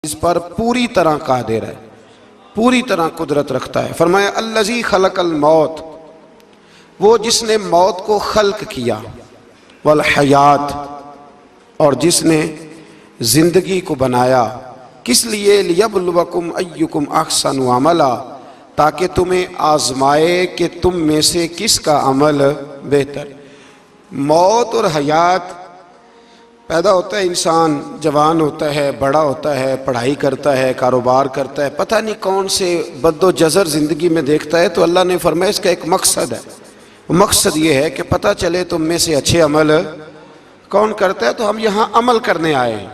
اس پر پوری طرح قادر ہے، پوری طرح قدرت رکھتا ہے۔ فرمایا الذی خلق الموت، وہ جس نے موت کو خلق کیا، والحیات، اور جس نے زندگی کو بنایا، کس لیے؟ لیبلوکم ایکم احسن عملا، تاکہ تمہیں آزمائے کہ تم میں سے کس کا عمل بہتر۔ موت اور حیات، پیدا ہوتا ہے انسان، جوان ہوتا ہے، بڑا ہوتا ہے، پڑھائی کرتا ہے، کاروبار کرتا ہے، پتہ نہیں کون سے بد و جزر زندگی میں دیکھتا ہے، تو اللہ نے فرمایا اس کا ایک مقصد ہے۔ مقصد یہ ہے کہ پتہ چلے تم میں سے اچھے عمل کون کرتا ہے، تو ہم یہاں عمل کرنے آئے ہیں۔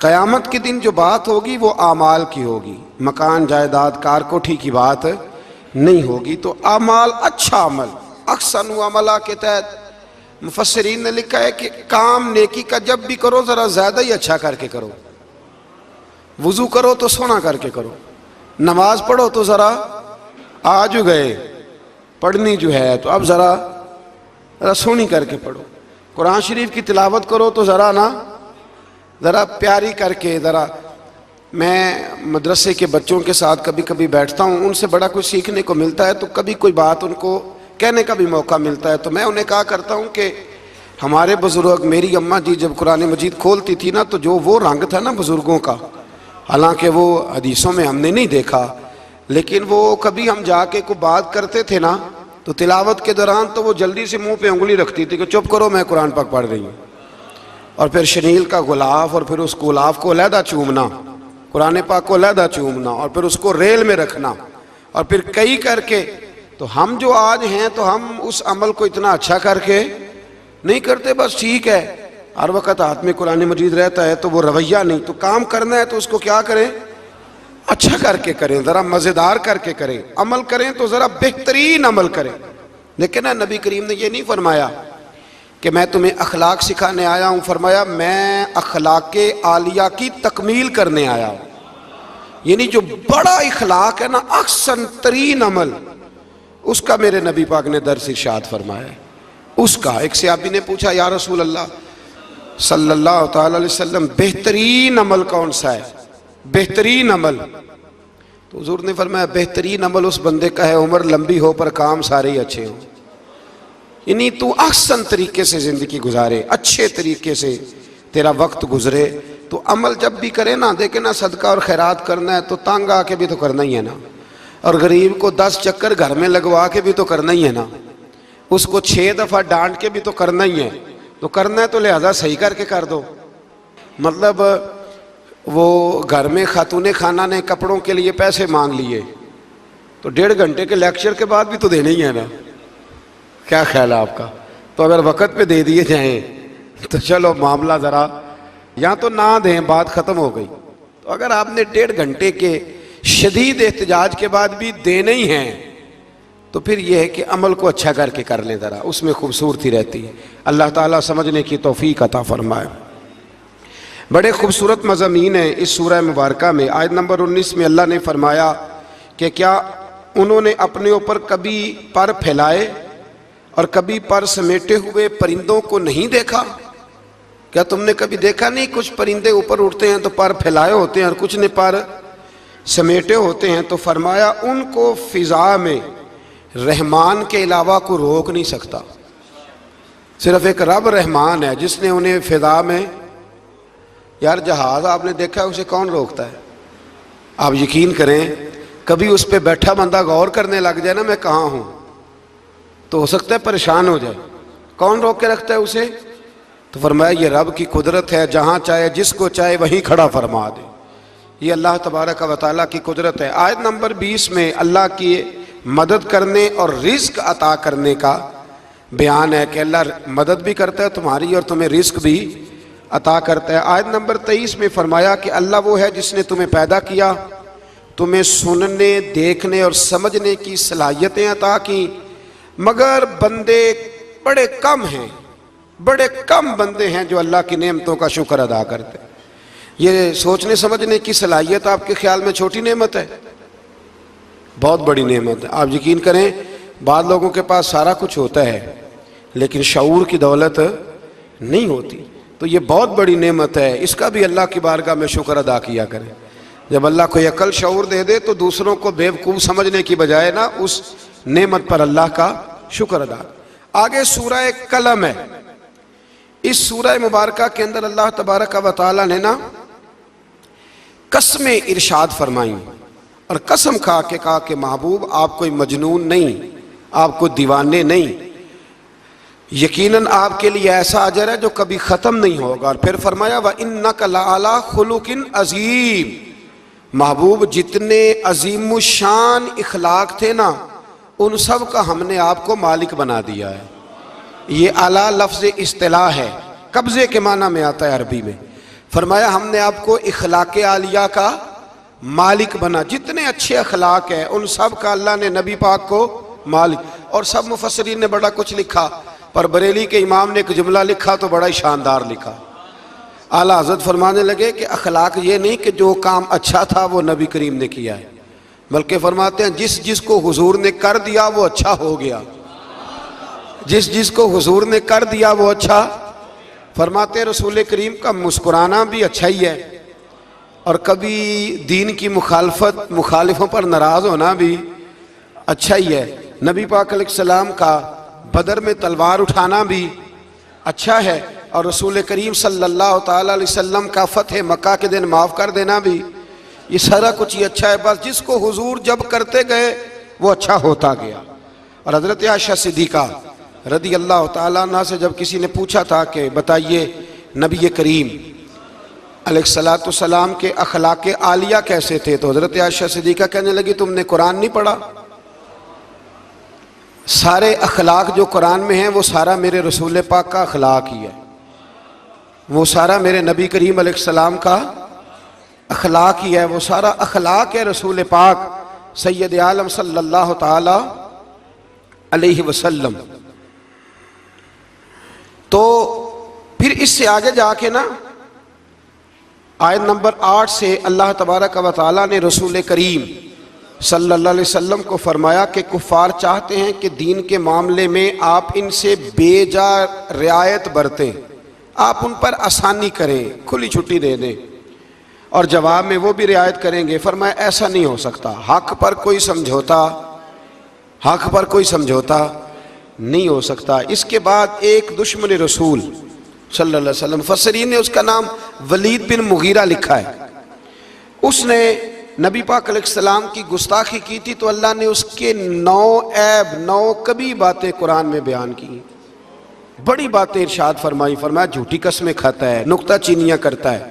قیامت کے دن جو بات ہوگی وہ اعمال کی ہوگی، مکان جائیداد کار کوٹھی کی بات نہیں ہوگی۔ تو اعمال، اچھا عمل، احسن عملہ کے تحت مفسرین نے لکھا ہے کہ کام نیکی کا جب بھی کرو ذرا زیادہ ہی اچھا کر کے کرو۔ وضو کرو تو سونا کر کے کرو، نماز پڑھو تو ذرا آج گئے پڑھنی جو ہے تو اب ذرا سونی کر کے پڑھو۔ قرآن شریف کی تلاوت کرو تو ذرا پیاری کر کے۔ ذرا میں مدرسے کے بچوں کے ساتھ کبھی کبھی بیٹھتا ہوں، ان سے بڑا کچھ سیکھنے کو ملتا ہے، تو کبھی کوئی بات ان کو کہنے کا بھی موقع ملتا ہے، تو میں انہیں کہا کرتا ہوں کہ ہمارے بزرگ، میری اماں جی جب قرآن مجید کھولتی تھی نا، تو جو وہ رنگ تھا نا بزرگوں کا، حالانکہ وہ حدیثوں میں ہم نے نہیں دیکھا، لیکن وہ کبھی ہم جا کے کوئی بات کرتے تھے نا، تو تلاوت کے دوران تو وہ جلدی سے منہ پہ انگلی رکھتی تھی کہ چپ کرو میں قرآن پاک پڑھ رہی ہوں، اور پھر شنیل کا غلاف، اور پھر اس غلاف کو علیحدہ چومنا، قرآن پاک کو علیحدہ چومنا، اور پھر اس کو ریل میں رکھنا، اور پھر کئی کر کے۔ تو ہم جو آج ہیں تو ہم اس عمل کو اتنا اچھا کر کے نہیں کرتے، بس ٹھیک ہے ہر وقت ہاتھ میں قرآن مجید رہتا ہے تو وہ رویہ نہیں، تو کام کرنا ہے تو اس کو کیا کریں؟ اچھا کر کے کریں، ذرا مزیدار کر کے کریں، عمل کریں تو ذرا بہترین عمل کریں۔ لیکن نبی کریم نے یہ نہیں فرمایا کہ میں تمہیں اخلاق سکھانے آیا ہوں، فرمایا میں اخلاق عالیہ کی تکمیل کرنے آیا ہوں۔ یعنی جو بڑا اخلاق ہے نا، احسن ترین عمل، اس کا میرے نبی پاک نے درس ارشاد فرمایا ہے۔ اس کا ایک صحابی نے پوچھا یا رسول اللہ صلی اللہ تعالی علیہ وسلم، بہترین عمل کون سا ہے؟ بہترین عمل؟ تو حضور نے فرمایا بہترین عمل اس بندے کا ہے عمر لمبی ہو پر کام سارے ہی اچھے ہوں۔ یعنی تو احسن طریقے سے زندگی گزارے، اچھے طریقے سے تیرا وقت گزرے۔ تو عمل جب بھی کرے نا، دیکھیں نا صدقہ اور خیرات کرنا ہے تو تانگ آ کے بھی تو کرنا ہی ہے نا، اور غریب کو 10 چکر گھر میں لگوا کے بھی تو کرنا ہی ہے نا، اس کو 6 دفعہ ڈانٹ کے بھی تو کرنا ہی ہے۔ تو کرنا ہے تو لہذا صحیح کر کے کر دو۔ مطلب وہ گھر میں خاتون خانہ نے کپڑوں کے لیے پیسے مانگ لیے تو 1.5 گھنٹے کے لیکچر کے بعد بھی تو دینے ہی ہے نا، کیا خیال ہے آپ کا؟ تو اگر وقت پہ دے دیے جائیں تو چلو معاملہ ذرا، یا تو نہ دیں، بات ختم ہو گئی۔ تو اگر آپ نے 1.5 گھنٹے کے شدید احتجاج کے بعد بھی دینے ہی ہیں تو پھر یہ ہے کہ عمل کو اچھا کر کے کر لیں، ذرا اس میں خوبصورتی رہتی ہے۔ اللہ تعالیٰ سمجھنے کی توفیق عطا فرمائے۔ بڑے خوبصورت مضامین ہیں اس سورہ مبارکہ میں۔ آیت نمبر 19 میں اللہ نے فرمایا کہ کیا انہوں نے اپنے اوپر کبھی پر پھیلائے اور کبھی پر سمیٹے ہوئے پرندوں کو نہیں دیکھا؟ کیا تم نے کبھی دیکھا نہیں کچھ پرندے اوپر اٹھتے ہیں تو پر پھیلائے ہوتے ہیں اور کچھ نے پر سمیٹے ہوتے ہیں؟ تو فرمایا ان کو فضا میں رحمان کے علاوہ کو روک نہیں سکتا، صرف ایک رب رحمان ہے جس نے انہیں فضا میں، یار جہاز آپ نے دیکھا ہے اسے کون روکتا ہے؟ آپ یقین کریں کبھی اس پہ بیٹھا بندہ غور کرنے لگ جائے نا میں کہاں ہوں، تو ہو سکتا ہے پریشان ہو جائے۔ کون روک کے رکھتا ہے اسے؟ تو فرمایا یہ رب کی قدرت ہے، جہاں چاہے جس کو چاہے وہیں کھڑا فرما دے۔ یہ اللہ تبارک و تعالیٰ کی قدرت ہے۔ آیت نمبر 20 میں اللہ کی مدد کرنے اور رزق عطا کرنے کا بیان ہے کہ اللہ مدد بھی کرتا ہے تمہاری اور تمہیں رزق بھی عطا کرتا ہے۔ آیت نمبر 23 میں فرمایا کہ اللہ وہ ہے جس نے تمہیں پیدا کیا، تمہیں سننے، دیکھنے اور سمجھنے کی صلاحیتیں عطا کی، مگر بندے بڑے کم ہیں، بڑے کم بندے ہیں جو اللہ کی نعمتوں کا شکر ادا کرتے ہیں۔ یہ سوچنے سمجھنے کی صلاحیت آپ کے خیال میں چھوٹی نعمت ہے؟ بہت بڑی نعمت ہے۔ آپ یقین کریں بعض لوگوں کے پاس سارا کچھ ہوتا ہے لیکن شعور کی دولت نہیں ہوتی، تو یہ بہت بڑی نعمت ہے، اس کا بھی اللہ کی بارگاہ میں شکر ادا کیا کریں۔ جب اللہ کوئی عقل شعور دے دے تو دوسروں کو بیوقوف سمجھنے کی بجائے نا اس نعمت پر اللہ کا شکر ادا۔ آگے سورہ قلم ہے۔ اس سورہ مبارکہ کے اندر اللہ تبارک و تعالی نے نا قسمیں ارشاد فرمائیں، اور قسم کھا کے کہا کہ محبوب آپ کوئی مجنون نہیں، آپ کو دیوانے نہیں، یقیناً آپ کے لیے ایسا اجر ہے جو کبھی ختم نہیں ہوگا۔ اور پھر فرمایا وَإِنَّكَ لَعَلَىٰ خُلُقٍ عَظِيمٍ، محبوب جتنے عظیم الشان اخلاق تھے نا ان سب کا ہم نے آپ کو مالک بنا دیا ہے۔ یہ اعلیٰ لفظ اصطلاح ہے، قبضے کے معنی میں آتا ہے عربی میں۔ فرمایا ہم نے آپ کو اخلاق عالیہ کا مالک بنا، جتنے اچھے اخلاق ہیں ان سب کا اللہ نے نبی پاک کو مالک۔ اور سب مفسرین نے بڑا کچھ لکھا، پر بریلی کے امام نے ایک جملہ لکھا تو بڑا ہی شاندار لکھا۔ اعلیٰ حضرت فرمانے لگے کہ اخلاق یہ نہیں کہ جو کام اچھا تھا وہ نبی کریم نے کیا ہے، بلکہ فرماتے ہیں جس جس کو حضور نے کر دیا وہ اچھا ہو گیا، جس جس کو حضور نے کر دیا وہ اچھا۔ فرماتے ہیں رسول کریم کا مسکرانا بھی اچھا ہی ہے، اور کبھی دین کی مخالفوں پر ناراض ہونا بھی اچھا ہی ہے۔ نبی پاک علیہ السلام کا بدر میں تلوار اٹھانا بھی اچھا ہے، اور رسول کریم صلی اللہ تعالی علیہ وسلم کا فتح مکہ کے دن معاف کر دینا بھی، یہ سارا کچھ ہی اچھا ہے۔ بس جس کو حضور جب کرتے گئے وہ اچھا ہوتا گیا۔ اور حضرت عائشہ صدیقہ رضی اللہ تعالیٰ عنہ سے جب کسی نے پوچھا تھا کہ بتائیے نبی کریم علیہ السلام کے اخلاق عالیہ کیسے تھے، تو حضرت عائشہ صدیقہ کہنے لگی تم نے قرآن نہیں پڑھا؟ سارے اخلاق جو قرآن میں ہیں وہ سارا میرے رسول پاک کا اخلاق ہی ہے، وہ سارا میرے نبی کریم علیہ السلام کا اخلاق ہی ہے، وہ سارا اخلاق ہے رسول پاک سید عالم صلی اللہ تعالی علیہ وسلم۔ تو پھر اس سے آگے جا کے نا آیت نمبر 8 سے اللہ تبارک و تعالیٰ نے رسول کریم صلی اللہ علیہ وسلم کو فرمایا کہ کفار چاہتے ہیں کہ دین کے معاملے میں آپ ان سے بے جا رعایت برتیں، آپ ان پر آسانی کریں، کھلی چھٹی دے دیں، اور جواب میں وہ بھی رعایت کریں گے۔ فرمایا ایسا نہیں ہو سکتا، حق پر کوئی سمجھوتا نہیں ہو سکتا۔ اس کے بعد ایک دشمن رسول صلی اللہ علیہ وسلم، مفسرین نے اس کا نام ولید بن مغیرہ لکھا ہے، اس نے نبی پاک علیہ السلام کی گستاخی کی تھی، تو اللہ نے اس کے 9 کبھی باتیں قرآن میں بیان کی، بڑی باتیں ارشاد فرمایا جھوٹی قسمیں کھاتا ہے، نکتہ چینیاں کرتا ہے،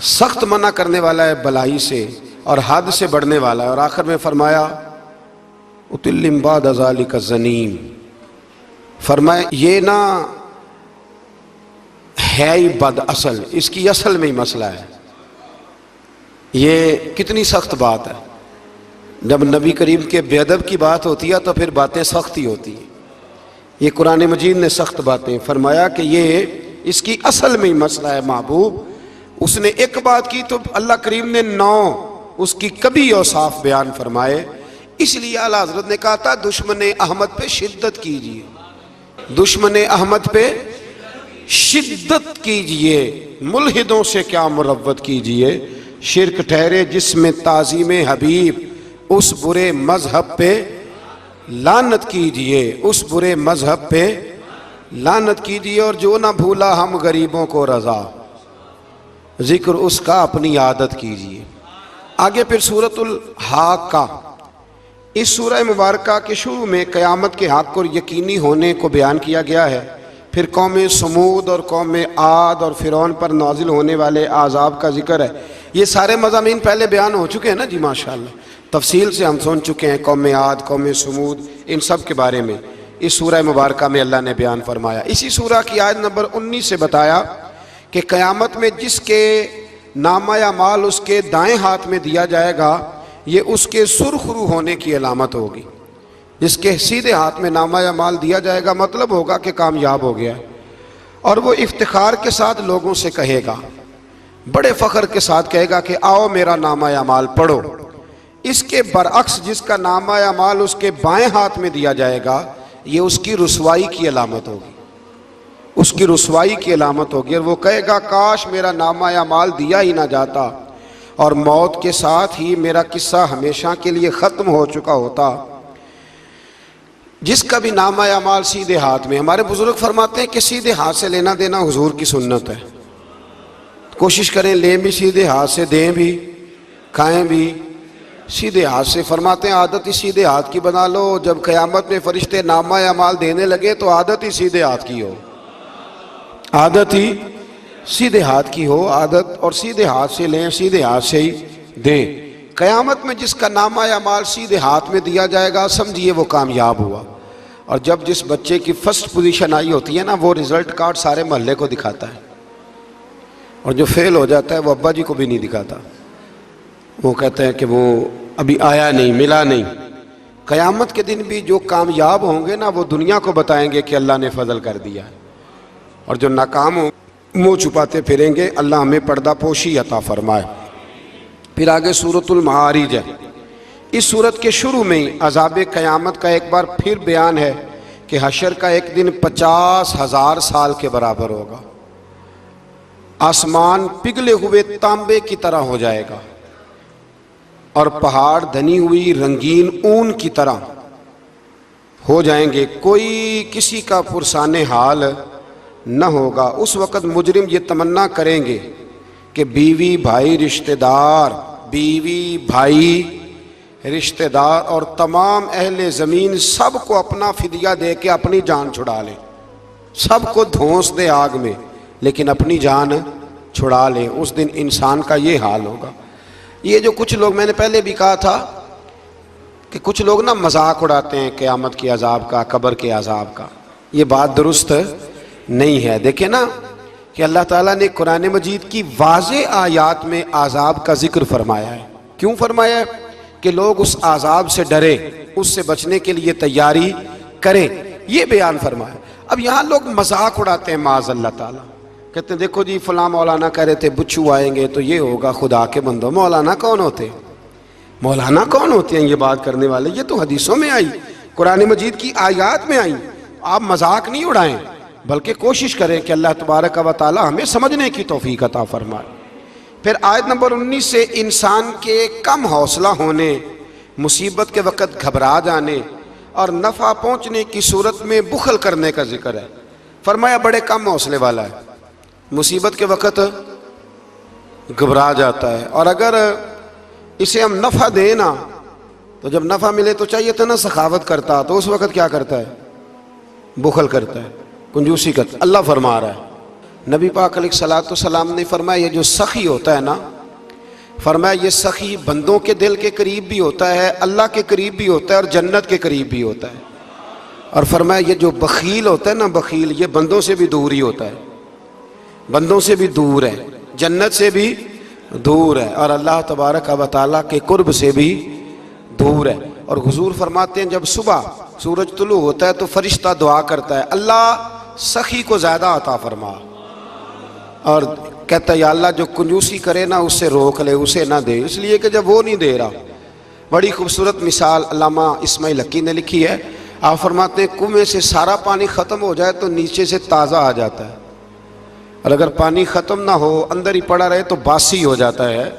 سخت منع کرنے والا ہے بلائی سے اور حد سے بڑھنے والا ہے، اور آخر میں فرمایا اتلم بعد ذالک الزنیم، فرمایا یہ نہ ہے ہی بد اصل، اس کی اصل میں ہی مسئلہ ہے۔ یہ کتنی سخت بات ہے، جب نبی کریم کے بے ادب کی بات ہوتی ہے تو پھر باتیں سخت ہی ہوتی ہیں۔ یہ قرآن مجید نے سخت باتیں فرمایا کہ یہ اس کی اصل میں ہی مسئلہ ہے محبوب۔ اس نے ایک بات کی تو اللہ کریم نے 9 اس کی کبھی اوصاف بیان فرمائے، اس لیے اعلیٰ حضرت نے کہا تھا دشمن احمد پہ شدت کیجئے، دشمن احمد پہ شدت کیجئے، ملحدوں سے کیا مروت کیجئے، شرک ٹھہرے جس میں تعظیم حبیب، اس برے مذہب پہ لعنت کیجئے، اس برے مذہب پہ لعنت کیجئے، اور جو نہ بھولا ہم غریبوں کو رضا، ذکر اس کا اپنی عادت کیجئے۔ آگے پھر سورۃ الحاقہ، اس سورہ مبارکہ کے شروع میں قیامت کے حق اور یقینی ہونے کو بیان کیا گیا ہے، پھر قوم سمود اور قوم عاد اور فرعون پر نازل ہونے والے عذاب کا ذکر ہے۔ یہ سارے مضامین پہلے بیان ہو چکے ہیں نا جی، ماشاءاللہ تفصیل سے ہم سن چکے ہیں، قوم عاد، قوم سمود، ان سب کے بارے میں اس سورہ مبارکہ میں اللہ نے بیان فرمایا۔ اسی سورہ کی آیت نمبر 19 سے بتایا کہ قیامت میں جس کے نامہ اعمال اس کے دائیں ہاتھ میں دیا جائے گا، یہ اس کے سرخ رو ہونے کی علامت ہوگی۔ جس کے سیدھے ہاتھ میں نامہ اعمال دیا جائے گا مطلب ہوگا کہ کامیاب ہو گیا، اور وہ افتخار کے ساتھ لوگوں سے کہے گا، بڑے فخر کے ساتھ کہے گا کہ آؤ میرا نامہ اعمال پڑھو۔ اس کے برعکس جس کا نامہ اعمال اس کے بائیں ہاتھ میں دیا جائے گا، یہ اس کی رسوائی کی علامت ہوگی، اس کی رسوائی کی علامت ہوگی، اور وہ کہے گا کاش میرا نامہ اعمال دیا ہی نہ جاتا، اور موت کے ساتھ ہی میرا قصہ ہمیشہ کے لیے ختم ہو چکا ہوتا۔ جس کا بھی نامہ اعمال سیدھے ہاتھ میں، ہمارے بزرگ فرماتے ہیں کہ سیدھے ہاتھ سے لینا دینا حضور کی سنت ہے، کوشش کریں لیں بھی سیدھے ہاتھ سے، دیں بھی، کھائیں بھی سیدھے ہاتھ سے۔ فرماتے ہیں عادت ہی سیدھے ہاتھ کی بنا لو، جب قیامت میں فرشتے نامہ اعمال دینے لگے تو عادت ہی سیدھے ہاتھ کی ہو، عادت ہی سیدھے ہاتھ کی ہو، عادت، اور سیدھے ہاتھ سے لیں، سیدھے ہاتھ سے ہی دیں۔ قیامت میں جس کا نامہ اعمال سیدھے ہاتھ میں دیا جائے گا سمجھیے وہ کامیاب ہوا۔ اور جب جس بچے کی فرسٹ پوزیشن آئی ہوتی ہے نا، وہ رزلٹ کارڈ سارے محلے کو دکھاتا ہے، اور جو فیل ہو جاتا ہے وہ ابا جی کو بھی نہیں دکھاتا، وہ کہتے ہیں کہ وہ ابھی آیا نہیں، ملا نہیں۔ قیامت کے دن بھی جو کامیاب ہوں گے نا وہ دنیا کو بتائیں گے کہ اللہ نے فضل کر دیا ہے، اور جو ناکام ہوں منہ چھپاتے پھریں گے۔ اللہ ہمیں پردہ پوشی عطا فرمائے۔ پھر آگے سورۃ المعارج ہے۔ اس سورت کے شروع میں ہی عذاب قیامت کا ایک بار پھر بیان ہے کہ حشر کا ایک دن 50,000 سال کے برابر ہوگا، آسمان پگھلے ہوئے تانبے کی طرح ہو جائے گا، اور پہاڑ دھنی ہوئی رنگین اون کی طرح ہو جائیں گے، کوئی کسی کا پرسان حال نہ ہوگا۔ اس وقت مجرم یہ تمنا کریں گے کہ بیوی بھائی رشتہ دار اور تمام اہل زمین سب کو اپنا فدیہ دے کے اپنی جان چھڑا لیں، سب کو دھونس دے آگ میں لیکن اپنی جان چھڑا لیں۔ اس دن انسان کا یہ حال ہوگا۔ یہ جو کچھ لوگ، میں نے پہلے بھی کہا تھا کہ کچھ لوگ نا مذاق اڑاتے ہیں قیامت کے عذاب کا، قبر کے عذاب کا، یہ بات درست نہیں ہے۔ دیکھیں نا کہ اللہ تعالیٰ نے قرآن مجید کی واضح آیات میں عذاب کا ذکر فرمایا ہے۔ کیوں فرمایا ہے؟ کہ لوگ اس عذاب سے ڈرے، اس سے بچنے کے لیے تیاری کریں، یہ بیان فرمایا۔ اب یہاں لوگ مذاق اڑاتے ہیں معاذ اللہ تعالیٰ، کہتے ہیں دیکھو جی فلاں مولانا کہہ رہے تھے بچھو آئیں گے تو یہ ہوگا۔ خدا کے بندو، مولانا کون ہوتے ہیں؟ مولانا کون ہوتے ہیں یہ بات کرنے والے؟ یہ تو حدیثوں میں آئی، قرآن مجید کی آیات میں آئی۔ آپ مذاق نہیں اڑائیں بلکہ کوشش کریں کہ اللہ تبارک و تعالی ہمیں سمجھنے کی توفیق عطا فرمائے۔ پھر آیت نمبر 19 سے انسان کے کم حوصلہ ہونے، مصیبت کے وقت گھبرا جانے اور نفع پہنچنے کی صورت میں بخل کرنے کا ذکر ہے۔ فرمایا بڑے کم حوصلے والا ہے، مصیبت کے وقت گھبرا جاتا ہے، اور اگر اسے ہم نفع دیں نا تو جب نفع ملے تو چاہیے تھا نا سخاوت کرتا، تو اس وقت کیا کرتا ہے؟ بخل کرتا ہے، کنجوسی کرتا ہے۔ اللہ فرما رہا ہے، نبی پاک علیہ الصلوۃ والسلام نے فرمایا یہ جو سخی ہوتا ہے نا، فرمایا یہ سخی بندوں کے دل کے قریب بھی ہوتا ہے، اللہ کے قریب بھی ہوتا ہے، اور جنت کے قریب بھی ہوتا ہے۔ اور فرمایا یہ جو بخیل ہوتا ہے نا، بخیل، یہ بندوں سے بھی دور ہی ہوتا ہے، بندوں سے بھی دور ہے، جنت سے بھی دور ہے، اور اللہ تبارک و تعالیٰ کے قرب سے بھی دور ہے۔ اور حضور فرماتے ہیں جب صبح سورج طلوع ہوتا ہے تو فرشتہ دعا کرتا ہے، اللہ سخی کو زیادہ عطا فرما، اور کہتا ہے یا اللہ جو کنجوسی کرے نا اس سے روک لے، اسے نہ دے، اس لیے کہ جب وہ نہیں دے رہا۔ بڑی خوبصورت مثال علامہ اسماعیل حقی نے لکھی ہے۔ آپ فرماتے ہیں کنویں سے سارا پانی ختم ہو جائے تو نیچے سے تازہ آ جاتا ہے، اور اگر پانی ختم نہ ہو اندر ہی پڑا رہے تو باسی ہو جاتا ہے۔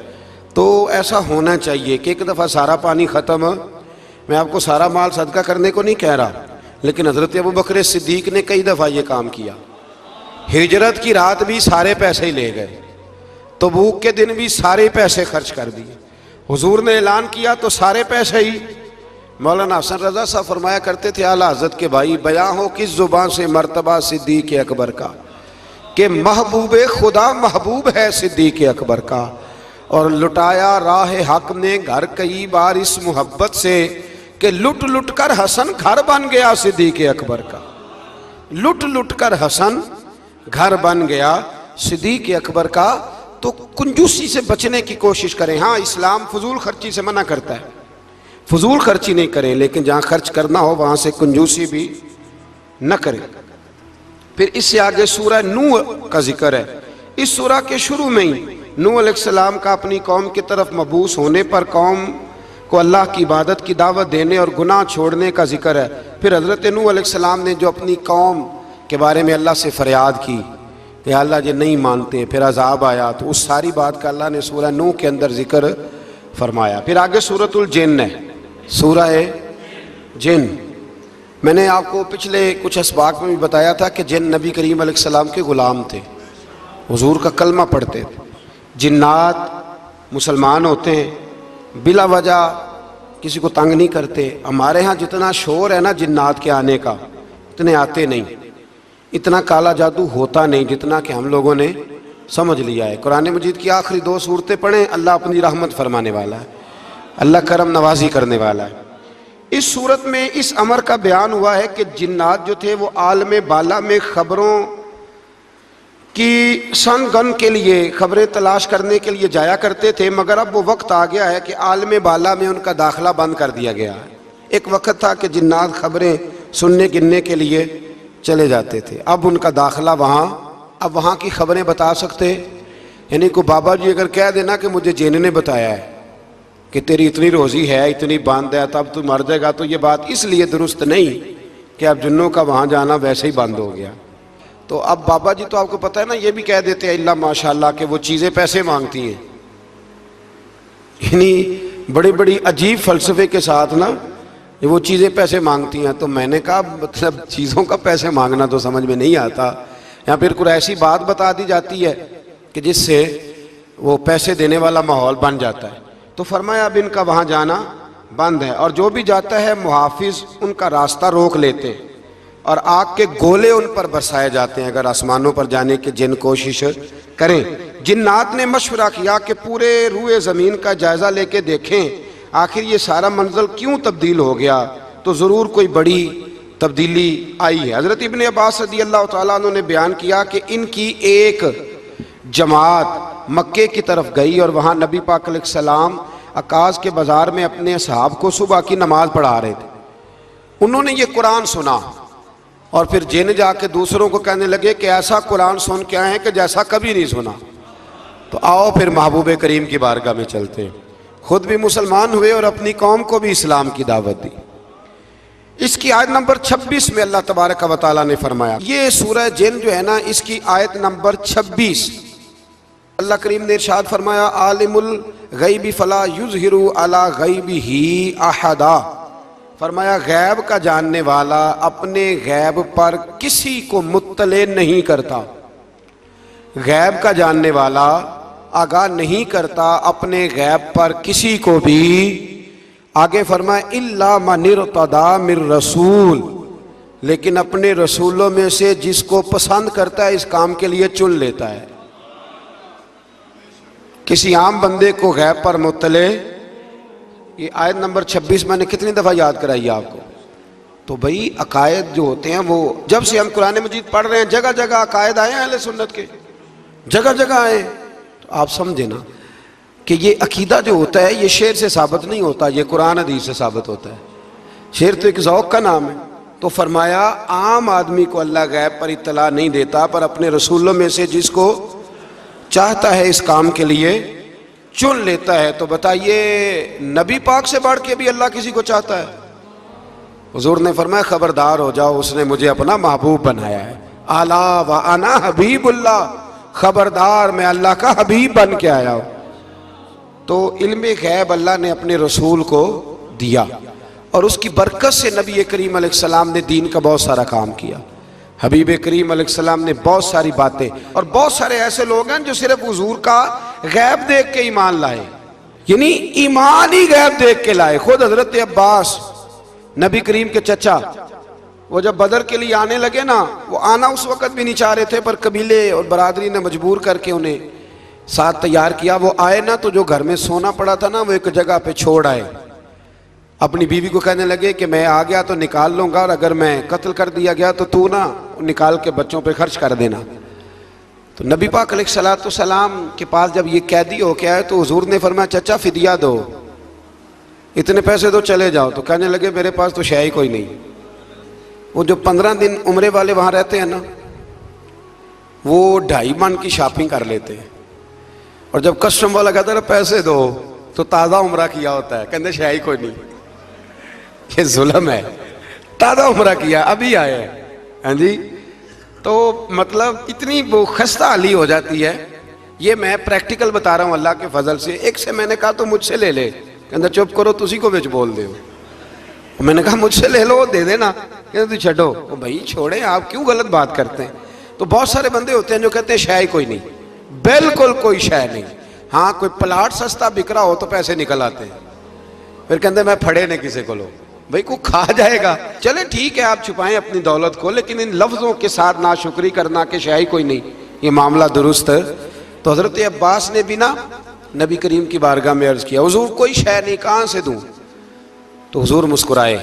تو ایسا ہونا چاہیے کہ ایک دفعہ سارا پانی ختم، میں آپ کو سارا مال صدقہ کرنے کو نہیں کہہ رہا، لیکن حضرت ابوبکر صدیق نے کئی دفعہ یہ کام کیا۔ ہجرت کی رات بھی سارے پیسے ہی لے گئے، تبوک کے دن بھی سارے پیسے خرچ کر دیے، حضور نے اعلان کیا تو سارے پیسے ہی۔ مولانا حسن رضا صاحب فرمایا کرتے تھے اعلیٰ حضرت کے بھائی، بیاں ہو کس زبان سے مرتبہ صدیق اکبر کا، کہ محبوب خدا محبوب ہے صدیق اکبر کا، اور لٹایا راہ حق نے گھر کئی بار اس محبت سے، کہ لٹ لٹ کر حسن گھر بن گیا صدیق اکبر کا، لٹ لٹ کر حسن گھر بن گیا صدیق اکبر کا۔ تو کنجوسی سے بچنے کی کوشش کریں۔ ہاں اسلام فضول خرچی سے منع کرتا ہے، فضول خرچی نہیں کریں، لیکن جہاں خرچ کرنا ہو وہاں سے کنجوسی بھی نہ کریں۔ پھر اس سے آگے سورہ نوح کا ذکر ہے۔ اس سورہ کے شروع میں ہی نوح علیہ السلام کا اپنی قوم کی طرف مبعوث ہونے پر قوم کو اللہ کی عبادت کی دعوت دینے اور گناہ چھوڑنے کا ذکر ہے۔ پھر حضرت نوح علیہ السلام نے جو اپنی قوم کے بارے میں اللہ سے فریاد کی کہ اللہ یہ نہیں مانتے، پھر عذاب آیا، تو اس ساری بات کا اللہ نے سورہ نوح کے اندر ذکر فرمایا۔ پھر آگے سورۃ الجن ہے، سورہ جن۔ میں نے آپ کو پچھلے کچھ اسباق میں بھی بتایا تھا کہ جن نبی کریم علیہ السلام کے غلام تھے، حضور کا کلمہ پڑھتے تھے۔ جنات مسلمان ہوتے ہیں، بلا وجہ کسی کو تنگ نہیں کرتے۔ ہمارے ہاں جتنا شور ہے نا جنات کے آنے کا، اتنے آتے نہیں، اتنا کالا جادو ہوتا نہیں جتنا کہ ہم لوگوں نے سمجھ لیا ہے۔ قرآن مجید کی آخری 2 سورتیں پڑھیں، اللہ اپنی رحمت فرمانے والا ہے، اللہ کرم نوازی کرنے والا ہے۔ اس صورت میں اس امر کا بیان ہوا ہے کہ جنات جو تھے وہ عالم بالا میں خبروں کی سن گن کے لیے، خبریں تلاش کرنے کے لیے جایا کرتے تھے، مگر اب وہ وقت آ گیا ہے کہ عالم بالا میں ان کا داخلہ بند کر دیا گیا ہے۔ ایک وقت تھا کہ جنات خبریں سننے گننے کے لیے چلے جاتے تھے، اب ان کا داخلہ اب وہاں کی خبریں بتا سکتے، یعنی کو بابا جی اگر کہہ دینا کہ مجھے جن نے بتایا ہے کہ تیری اتنی روزی ہے، اتنی باندھ ہے، تب تو مر جائے گا، تو یہ بات اس لیے درست نہیں کہ اب جنوں کا وہاں جانا ویسے ہی بند ہو گیا۔ تو اب بابا جی تو آپ کو پتہ ہے نا، یہ بھی کہہ دیتے ہیں اللہ ماشاءاللہ کہ وہ چیزیں پیسے مانگتی ہیں، یعنی بڑی بڑی عجیب فلسفے کے ساتھ نا وہ چیزیں پیسے مانگتی ہیں۔ تو میں نے کہا مطلب چیزوں کا پیسے مانگنا تو سمجھ میں نہیں آتا، یا پھر کوئی ایسی بات بتا دی جاتی ہے کہ جس سے وہ پیسے دینے والا ماحول بن جاتا ہے۔ تو فرمایا اب ان کا وہاں جانا بند ہے، اور جو بھی جاتا ہے محافظ ان کا راستہ روک لیتے ہیں، اور آگ کے گولے ان پر برسائے جاتے ہیں اگر آسمانوں پر جانے کی جن کوشش کریں۔ جنات نے مشورہ کیا کہ پورے روئے زمین کا جائزہ لے کے دیکھیں آخر یہ سارا منظر کیوں تبدیل ہو گیا، تو ضرور کوئی بڑی تبدیلی آئی ہے۔ حضرت ابن عباس رضی اللہ تعالیٰ عنہ نے بیان کیا کہ ان کی ایک جماعت مکے کی طرف گئی، اور وہاں نبی پاک علیہ السلام عکاظ کے بازار میں اپنے اصحاب کو صبح کی نماز پڑھا رہے تھے۔ انہوں نے یہ قرآن سنا، اور پھر جن جا کے دوسروں کو کہنے لگے کہ ایسا قرآن سن کے آئے ہیں کہ جیسا کبھی نہیں سنا۔ تو آؤ پھر محبوب کریم کی بارگاہ میں چلتے ہیں، خود بھی مسلمان ہوئے اور اپنی قوم کو بھی اسلام کی دعوت دی۔ اس کی آیت نمبر 26 میں اللہ تبارک و تعالیٰ نے فرمایا، یہ سورہ جن جو ہے نا، اس کی آیت نمبر 26، اللہ کریم نے ارشاد فرمایا عالم الغیب فلا یظہر علی غیبہ احدا، فرمایا غیب کا جاننے والا اپنے غیب پر کسی کو مطلع نہیں کرتا، غیب کا جاننے والا آگاہ نہیں کرتا اپنے غیب پر کسی کو بھی۔ آگے فرمایا الا من ارتضی من رسول، لیکن اپنے رسولوں میں سے جس کو پسند کرتا ہے اس کام کے لیے چن لیتا ہے۔ کسی عام بندے کو غیب پر مطلع، یہ آیت نمبر 26 میں نے کتنی دفعہ یاد کرائی آپ کو؟ تو بھئی عقائد جو ہوتے ہیں وہ جب سے ہم قرآن مجید پڑھ رہے ہیں جگہ جگہ عقائد آئے ہیں اہل سنت کے، جگہ جگہ آئے ہیں، تو آپ سمجھیں نا کہ یہ عقیدہ جو ہوتا ہے یہ شعر سے ثابت نہیں ہوتا، یہ قرآن حدیث سے ثابت ہوتا ہے۔ شعر تو ایک ذوق کا نام ہے۔ تو فرمایا عام آدمی کو اللہ غیب پر اطلاع نہیں دیتا، پر اپنے رسولوں میں سے جس کو چاہتا ہے اس کام کے لیے چن لیتا ہے۔ تو بتائیے نبی پاک سے بڑھ کے بھی اللہ کسی کو چاہتا ہے؟ حضور نے فرمایا خبردار ہو جاؤ، اس نے مجھے اپنا محبوب بنایا ہے، الا وانا حبیب اللہ، خبردار میں اللہ کا حبیب بن کے آیا ہوں۔ تو علم غیب اللہ نے اپنے رسول کو دیا، اور اس کی برکت سے نبی کریم علیہ السلام نے دین کا بہت سارا کام کیا۔ حبیب کریم علیہ السلام نے بہت ساری باتیں، اور بہت سارے ایسے لوگ ہیں جو صرف حضور کا غیب دیکھ کے ایمان لائے، یعنی ایمان ہی غیب دیکھ کے لائے۔ خود حضرت عباس نبی کریم کے چچا، وہ جب بدر کے لیے آنے لگے نا، وہ آنا اس وقت بھی نہیں چاہ رہے تھے، پر قبیلے اور برادری نے مجبور کر کے انہیں ساتھ تیار کیا۔ وہ آئے نا تو جو گھر میں سونا پڑا تھا نا وہ ایک جگہ پہ چھوڑ آئے، اپنی بیوی کو کہنے لگے کہ میں آ گیا تو نکال لوں گا، اور اگر میں قتل کر دیا گیا تو تو نا نکال کے بچوں پہ خرچ کر دینا۔ تو نبی پاک علیہ الصلوۃ والسلام کے پاس جب یہ قیدی ہو کے آئے تو حضور نے فرمایا چچا فدیہ دو، اتنے پیسے دو چلے جاؤ۔ تو کہنے لگے میرے پاس تو شے ہی کوئی نہیں۔ وہ جو 15 دن عمرے والے وہاں رہتے ہیں نا، وہ 2.5 من کی شاپنگ کر لیتے ہیں، اور جب کسٹم والا کہتا ہے پیسے دو تو تازہ عمرہ کیا ہوتا ہے، کہتے شے ہی کوئی نہیں۔ یہ ظلم ہے، تازہ عمرہ کیا ابھی آئے ہیں، ہاں جی۔ تو مطلب اتنی وہ خستہ حالی ہو جاتی ہے. یہ میں پریکٹیکل بتا رہا ہوں اللہ کے فضل سے. ایک سے میں نے کہا تو مجھ سے لے لے, کہتا چپ کرو تسی کو بچ بول دے ہو. میں نے کہا مجھ سے لے لو دے دینا, کہتا تو چھڈو. بھائی چھوڑیں, آپ کیوں غلط بات کرتے ہیں. تو بہت سارے بندے ہوتے ہیں جو کہتے ہیں شے ہی کوئی نہیں, بالکل کوئی شے نہیں. ہاں کوئی پلاٹ سستا بک رہا ہو تو پیسے نکل آتے ہیں, پھر کہتے ہیں میں پھڑے نے کسی کو لو. بھائی کو کھا جائے گا, چلے ٹھیک ہے آپ چھپائیں اپنی دولت کو, لیکن ان لفظوں کے ساتھ ناشکری کرنا کہ شے ہی کوئی نہیں, یہ معاملہ درست ہے. تو حضرت عباس نے بھی نا نبی کریم کی بارگاہ میں عرض کیا, حضور کوئی شے نہیں, کہاں سے دوں. تو حضور مسکرائے.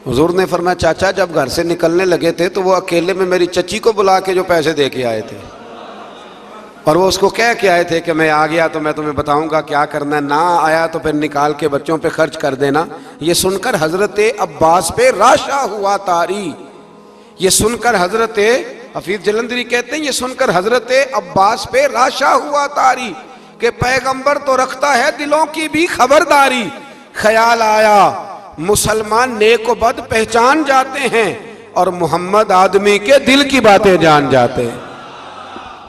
حضور نے فرمایا چاچا جب گھر سے نکلنے لگے تھے تو وہ اکیلے میں میری چچی کو بلا کے جو پیسے دے کے آئے تھے, اور وہ اس کو کہہ کے آئے تھے کہ میں آ گیا تو میں تمہیں بتاؤں گا کیا کرنا ہے, نہ آیا تو پھر نکال کے بچوں پہ خرچ کر دینا. یہ سن کر حضرت عباس پہ راشا ہوا طاری. یہ سن کر حضرت حفیظ جلندری کہتے ہیں یہ سن کر حضرت عباس پہ راشا ہوا طاری کہ پیغمبر تو رکھتا ہے دلوں کی بھی خبرداری. خیال آیا مسلمان نیک و بد پہچان جاتے ہیں اور محمد آدمی کے دل کی باتیں جان جاتے ہیں.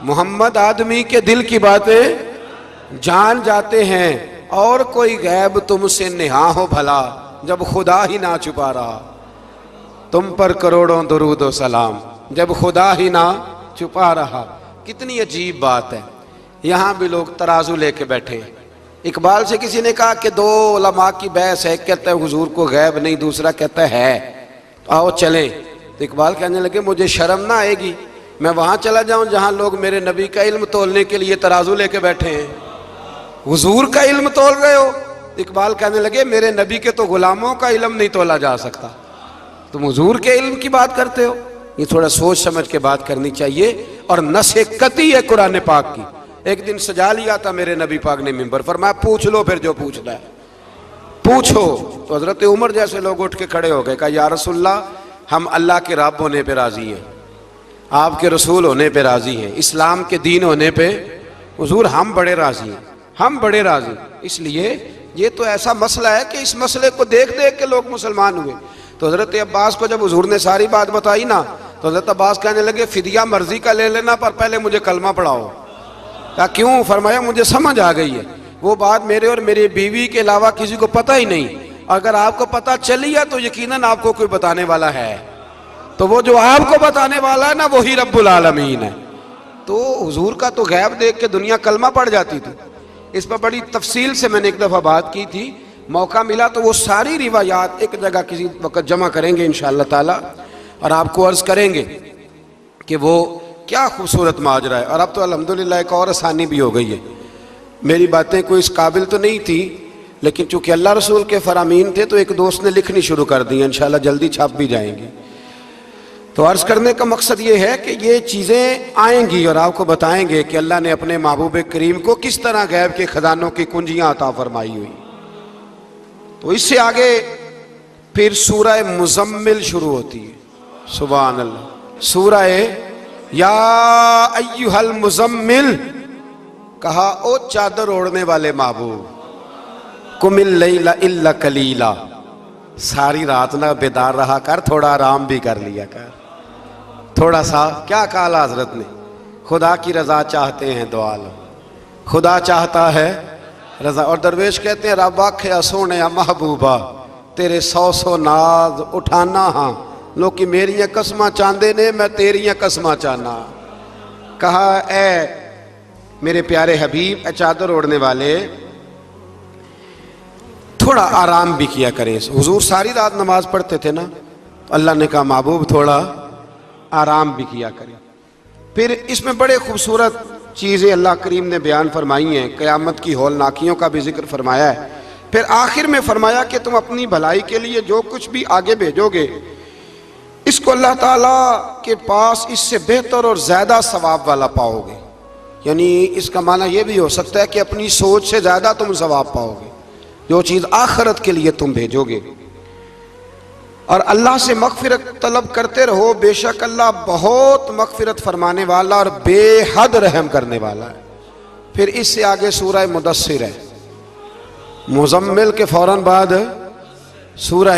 محمد آدمی کے دل کی باتیں جان جاتے ہیں, اور کوئی غیب تم سے نہا ہو بھلا جب خدا ہی نہ چھپا رہا. تم پر کروڑوں درود و سلام جب خدا ہی نہ چھپا رہا. کتنی عجیب بات ہے. یہاں بھی لوگ ترازو لے کے بیٹھے ہیں. اقبال سے کسی نے کہا کہ دو علماء کی بحث ہے, کہتا ہے حضور کو غیب نہیں, دوسرا کہتا ہے آؤ چلیں. تو اقبال کہنے لگے مجھے شرم نہ آئے گی میں وہاں چلا جاؤں جہاں لوگ میرے نبی کا علم تولنے کے لیے ترازو لے کے بیٹھے ہیں, حضور کا علم تول رہے ہو. اقبال کہنے لگے میرے نبی کے تو غلاموں کا علم نہیں تولا جا سکتا, تم حضور کے علم کی بات کرتے ہو. یہ تھوڑا سوچ سمجھ کے بات کرنی چاہیے, اور نص قطعی ہے قرآن پاک کی. ایک دن سجا لیا تھا میرے نبی پاک نے منبر, فرمایا پوچھ لو پھر جو پوچھنا ہے پوچھو. تو حضرت عمر جیسے لوگ اٹھ کے کھڑے ہو گئے, کہا یا رسول اللہ ہم اللہ کے رب ہونے پہ راضی ہیں, آپ کے رسول ہونے پہ راضی ہیں, اسلام کے دین ہونے پہ حضور ہم بڑے راضی ہیں, ہم بڑے راضی. اس لیے یہ تو ایسا مسئلہ ہے کہ اس مسئلے کو دیکھ دیکھ کے لوگ مسلمان ہوئے. تو حضرت عباس کو جب حضور نے ساری بات بتائی نا, تو حضرت عباس کہنے لگے فدیہ مرضی کا لے لینا پر پہلے مجھے کلمہ پڑھاؤ. کہا کیوں؟ فرمایا مجھے سمجھ آ گئی ہے, وہ بات میرے اور میری بیوی کے علاوہ کسی کو پتہ ہی نہیں, اگر آپ کو پتہ چلی ہے تو یقیناً آپ کو کوئی بتانے والا ہے, تو وہ جو آپ کو بتانے والا ہے نا وہی رب العالمین ہے. تو حضور کا تو غیب دیکھ کے دنیا کلمہ پڑھ جاتی تھی. اس پر بڑی تفصیل سے میں نے ایک دفعہ بات کی تھی, موقع ملا تو وہ ساری روایات ایک جگہ کسی وقت جمع کریں گے انشاءاللہ تعالی, اور آپ کو عرض کریں گے کہ وہ کیا خوبصورت ماجرا ہے. اور اب تو الحمدللہ ایک اور آسانی بھی ہو گئی ہے. میری باتیں کوئی اس قابل تو نہیں تھی, لیکن چونکہ اللہ رسول کے فرامین تھے تو ایک دوست نے لکھنی شروع کر دی, انشاءاللہ جلدی چھپ بھی جائیں گی. تو عرض کرنے کا مقصد یہ ہے کہ یہ چیزیں آئیں گی اور آپ کو بتائیں گے کہ اللہ نے اپنے محبوب کریم کو کس طرح غیب کے خزانوں کی کنجیاں عطا فرمائی ہوئی. تو اس سے آگے پھر سورہ مزمل شروع ہوتی ہے. سبحان اللہ. سورہ یا ایھا المزمل, کہا او چادر اوڑھنے والے محبوب, قم اللیل الا قلیلا, ساری رات نہ بیدار رہا کر, تھوڑا آرام بھی کر لیا کر, تھوڑا سا. کیا کہا حضرت نے؟ خدا کی رضا چاہتے ہیں دعا لو, خدا چاہتا ہے رضا. اور درویش کہتے ہیں رب آکھیا سونے محبوبہ تیرے 100 ناز اٹھانا ہاں, لوکی میریاں قسماں چاندے نے میں تیریاں قسماں چاہنا. کہا اے میرے پیارے حبیب, اے چادر اوڑھنے والے, تھوڑا آرام بھی کیا کریں. حضور ساری رات نماز پڑھتے تھے نا, تو اللہ نے کہا محبوب تھوڑا آرام بھی کیا کریں. پھر اس میں بڑے خوبصورت چیزیں اللہ کریم نے بیان فرمائی ہیں, قیامت کی ہولناکیوں کا بھی ذکر فرمایا ہے. پھر آخر میں فرمایا کہ تم اپنی بھلائی کے لیے جو کچھ بھی آگے بھیجو گے اس کو اللہ تعالیٰ کے پاس اس سے بہتر اور زیادہ ثواب والا پاؤ گے. یعنی اس کا معنی یہ بھی ہو سکتا ہے کہ اپنی سوچ سے زیادہ تم ثواب پاؤ گے جو چیز آخرت کے لیے تم بھیجو گے. اور اللہ سے مغفرت طلب کرتے رہو, بے شک اللہ بہت مغفرت فرمانے والا اور بے حد رحم کرنے والا ہے. پھر اس سے آگے سورہ مدثر ہے, مزمل کے فوراً بعد سورہ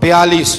42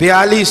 42,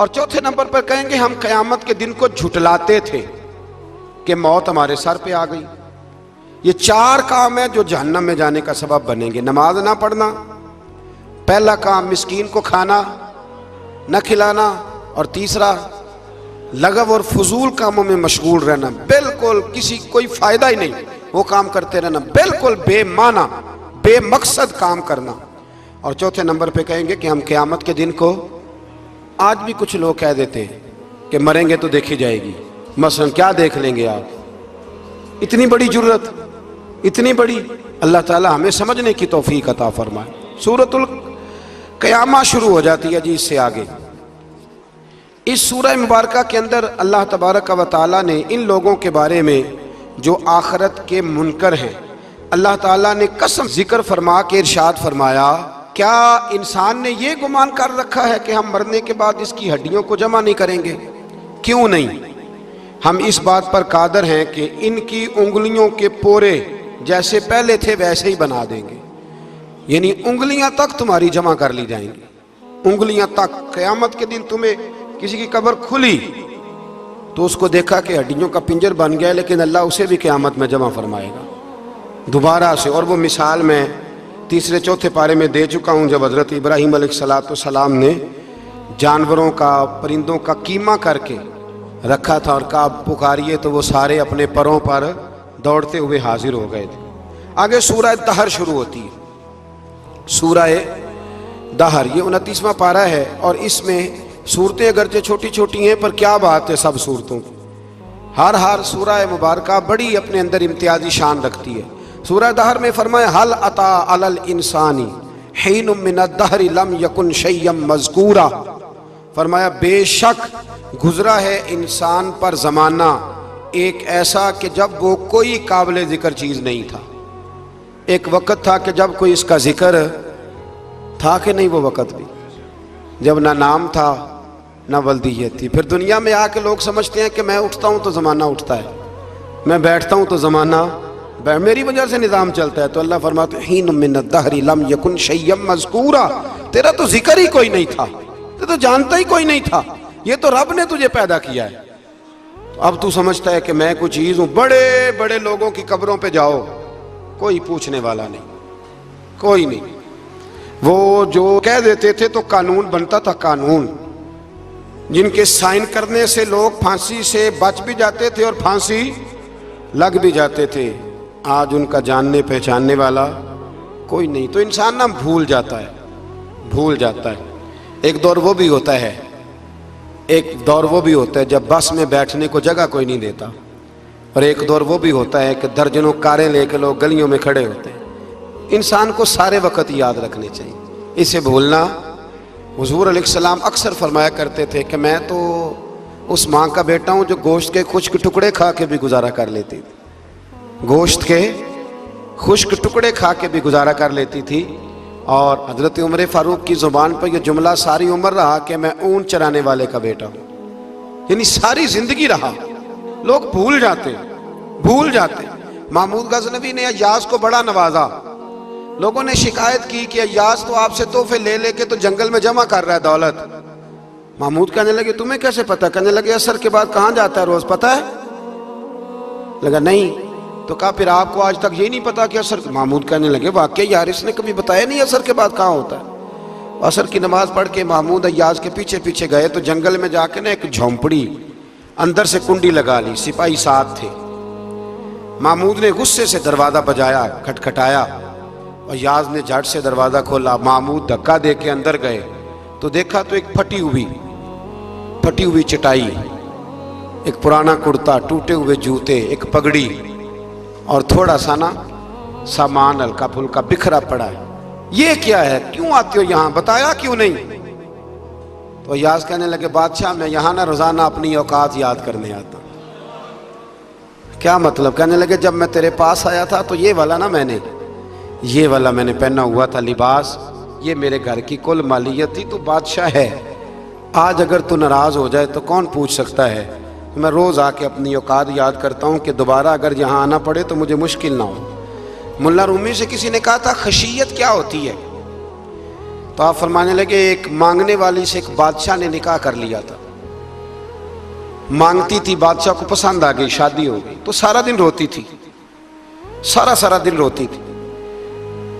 اور چوتھے نمبر پر کہیں گے ہم قیامت کے دن کو جھٹلاتے تھے کہ موت ہمارے سر پہ آ گئی۔ یہ 4 کام ہیں جو جہنم میں جانے کا سبب بنیں گے۔ نماز نہ پڑھنا، پہلا کام مسکین کو کھانا نہ کھلانا، اور تیسرا لغو اور فضول کاموں میں مشغول رہنا، بالکل کسی کوئی فائدہ ہی نہیں وہ کام کرتے رہنا، بالکل بے معنی بے مقصد کام کرنا۔ اور چوتھے نمبر پہ کہیں گے کہ ہم قیامت کے دن کو، آج بھی کچھ لوگ کہہ دیتے ہیں کہ مریں گے تو دیکھی جائے گی، مثلا کیا دیکھ لیں گے آپ؟ اتنی بڑی جرت، اتنی بڑی، اللہ تعالی ہمیں سمجھنے کی توفیق عطا فرمائے۔ سورۃ القیامہ شروع ہو جاتی ہے جی اس سے آگے۔ اس سورہ مبارکہ کے اندر اللہ تبارک و تعالیٰ نے ان لوگوں کے بارے میں جو آخرت کے منکر ہیں، اللہ تعالیٰ نے قسم ذکر فرما کے ارشاد فرمایا، کیا انسان نے یہ گمان کر رکھا ہے کہ ہم مرنے کے بعد اس کی ہڈیوں کو جمع نہیں کریں گے؟ کیوں نہیں، ہم اس بات پر قادر ہیں کہ ان کی انگلیوں کے پورے جیسے پہلے تھے ویسے ہی بنا دیں گے، یعنی انگلیاں تک تمہاری جمع کر لی جائیں گی، انگلیاں تک۔ قیامت کے دن تمہیں کسی کی قبر کھلی تو اس کو دیکھا کہ ہڈیوں کا پنجر بن گیا، لیکن اللہ اسے بھی قیامت میں جمع فرمائے گا دوبارہ سے۔ اور وہ مثال میں 3-4 پارے میں دے چکا ہوں، جب حضرت ابراہیم علیہ السلام نے جانوروں کا، پرندوں کا کیما کر کے رکھا تھا اور کہا پکاریے، تو وہ سارے اپنے پروں پر دوڑتے ہوئے حاضر ہو گئے تھے۔ آگے سورہ دہر شروع ہوتی ہے، سورہ دہر، یہ 29واں پارہ ہے، اور اس میں صورتیں اگرچہ چھوٹی چھوٹی ہیں پر کیا بات ہے سب صورتوں کی، ہر سورہ مبارکہ بڑی اپنے اندر امتیازی شان رکھتی ہے۔ سورہ دہر میں فرمایا حل اتی علی الانسان حین من الدہر لم یکن شیئا مذکورا، فرمایا بے شک گزرا ہے انسان پر زمانہ ایک ایسا کہ جب وہ کوئی قابل ذکر چیز نہیں تھا۔ ایک وقت تھا کہ جب کوئی اس کا ذکر تھا کہ نہیں، وہ وقت بھی جب نہ نام تھا نہ ولدیت تھی۔ پھر دنیا میں آ کے لوگ سمجھتے ہیں کہ میں اٹھتا ہوں تو زمانہ اٹھتا ہے، میں بیٹھتا ہوں تو زمانہ میری وجہ سے نظام چلتا ہے۔ تو اللہ فرماتے ہیں حین من الدہر لم یکن شیئا مذکورا، تیرا تو ذکر ہی کوئی نہیں تھا، تو جانتا ہی کوئی نہیں تھا، یہ تو رب نے تجھے پیدا کیا ہے۔ اب تو سمجھتا ہے کہ میں کوئی چیز ہوں۔ بڑے بڑے لوگوں کی قبروں پہ جاؤ، کوئی پوچھنے والا نہیں، کوئی نہیں۔ وہ جو کہہ دیتے تھے تو قانون بنتا تھا، قانون جن کے سائن کرنے سے لوگ پھانسی سے بچ بھی جاتے تھے اور پھانسی لگ بھی جاتے تھے، آج ان کا جاننے پہچاننے والا کوئی نہیں۔ تو انسان نا بھول جاتا ہے۔ ایک دور وہ بھی ہوتا ہے جب بس میں بیٹھنے کو جگہ کوئی نہیں دیتا، اور ایک دور وہ بھی ہوتا ہے کہ درجنوں کاریں لے کے لوگ گلیوں میں کھڑے ہوتے ہیں۔ انسان کو سارے وقت یاد رکھنے چاہیے، اسے بھولنا۔ حضور علیہ السلام اکثر فرمایا کرتے تھے کہ میں تو اس ماں کا بیٹا ہوں جو گوشت کے خشک ٹکڑے کھا کے بھی گزارا کر لیتی تھی، گوشت کے خشک ٹکڑے کھا کے بھی گزارا کر لیتی تھی۔ اور حضرت عمر فاروق کی زبان پر یہ جملہ ساری عمر رہا کہ میں اونٹ چرانے والے کا بیٹا ہوں، یعنی ساری زندگی رہا۔ لوگ بھول جاتے۔ محمود غزنوی نے ایاز کو بڑا نوازا، لوگوں نے شکایت کی کہ ایاز تو آپ سے تحفے لے کے تو جنگل میں جمع کر رہا ہے دولت۔ محمود کہنے لگے تمہیں کیسے پتا؟ کہنے لگے عصر کے بعد کہاں جاتا ہے روز، پتا ہے؟ لگا نہیں۔ تو کہا پھر آپ کو آج تک یہ نہیں پتا کہ عصر؟ محمود کہنے لگے واقعی یار اس نے کبھی بتایا نہیں عصر کے بعد کہاں ہوتا ہے۔ عصر کی نماز پڑھ کے محمود ایاز کے پیچھے گئے تو جنگل میں جا کے نا ایک جھونپڑی اندر سے کنڈی لگا لی، سپاہی ساتھ تھے۔ محمود نے غصے سے دروازہ بجایا، کھٹکھٹایا، ایاز نے جھٹ سے دروازہ کھولا۔ محمود دھکا دے کے اندر گئے تو دیکھا تو ایک پھٹی ہوئی چٹائی، ایک پرانا کرتا، ٹوٹے ہوئے جوتے، ایک پگڑی اور تھوڑا سا نا سامان ہلکا پھلکا بکھرا پڑا ہے۔ یہ کیا ہے؟ کیوں آتے ہو یہاں؟ بتایا کیوں نہیں؟ تو ایاز کہنے لگے بادشاہ میں یہاں نا روزانہ اپنی اوقات یاد کرنے آتا ہوں۔ کیا مطلب؟ کہنے لگے جب میں تیرے پاس آیا تھا تو یہ والا میں نے پہنا ہوا تھا لباس، یہ میرے گھر کی کل مالیت تھی، تو بادشاہ ہے، آج اگر تو ناراض ہو جائے تو کون پوچھ سکتا ہے؟ میں روز آ کے اپنی اوقات یاد کرتا ہوں کہ دوبارہ اگر یہاں آنا پڑے تو مجھے مشکل نہ ہو۔ ملا رومی سے کسی نے کہا تھا خشیت کیا ہوتی ہے؟ تو آپ فرمانے لگے ایک مانگنے والی سے ایک بادشاہ نے نکاح کر لیا تھا، مانگتی تھی، بادشاہ کو پسند آ گئی، شادی ہو گئی، تو سارا دن روتی تھی، سارا دن روتی تھی۔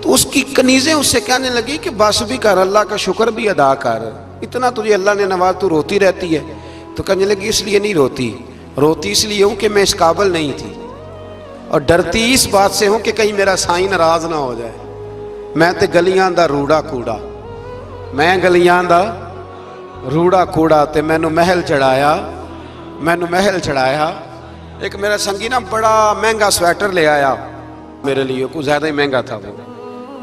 تو اس کی کنیزیں اس سے کہنے لگی کہ بس بھی کر، اللہ کا شکر بھی ادا کر، اتنا تجھے اللہ نے نواز، تو روتی رہتی ہے۔ تو کہنے لگی اس لیے نہیں روتی اس لیے ہوں کہ میں اس قابل نہیں تھی، اور ڈرتی اس بات سے ہوں کہ کہیں میرا سائیں ناراض نہ ہو جائے۔ میں تے گلیاں دا روڑا کوڑا، میں گلیاں دا روڑا کوڑا تے مینو محل چڑھایا۔ ایک میرا سنگی نا بڑا مہنگا سویٹر لے آیا میرے لیے، کچھ زیادہ ہی مہنگا تھا وہ۔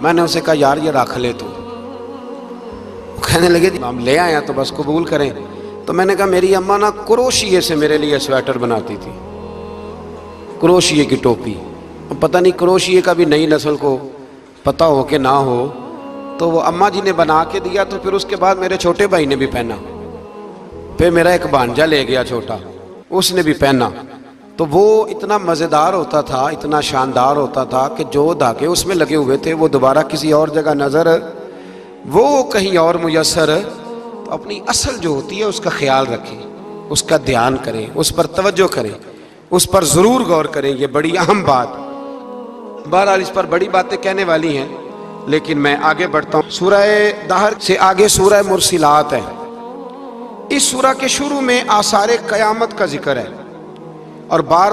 میں نے اسے کہا یار یہ رکھ لے تو، وہ کہنے لگے ہم لے آئے تو بس قبول کریں۔ تو میں نے کہا میری اماں نا کروشیے سے میرے لیے سویٹر بناتی تھی، کروشیے کی ٹوپی، پتہ نہیں کروشیے کا بھی نئی نسل کو پتہ ہو کہ نہ ہو، تو وہ اماں جی نے بنا کے دیا، تو پھر اس کے بعد میرے چھوٹے بھائی نے بھی پہنا، پھر میرا ایک بھانجا لے گیا چھوٹا، اس نے بھی پہنا۔ تو وہ اتنا مزیدار ہوتا تھا، اتنا شاندار ہوتا تھا کہ جو دھاگے اس میں لگے ہوئے تھے وہ دوبارہ کسی اور جگہ نظر، وہ کہیں اور میسر۔ تو اپنی اصل جو ہوتی ہے اس کا خیال رکھیں، اس کا دھیان کریں، اس پر توجہ کریں، اس پر ضرور غور کریں، یہ بڑی اہم بات۔ بہرحال اس پر بڑی باتیں کہنے والی ہیں، لیکن میں آگے بڑھتا ہوں۔ سورہ دہر سے آگے سورہ مرسلات ہے۔ اس سورہ کے شروع میں آثار قیامت کا ذکر ہے، اور بار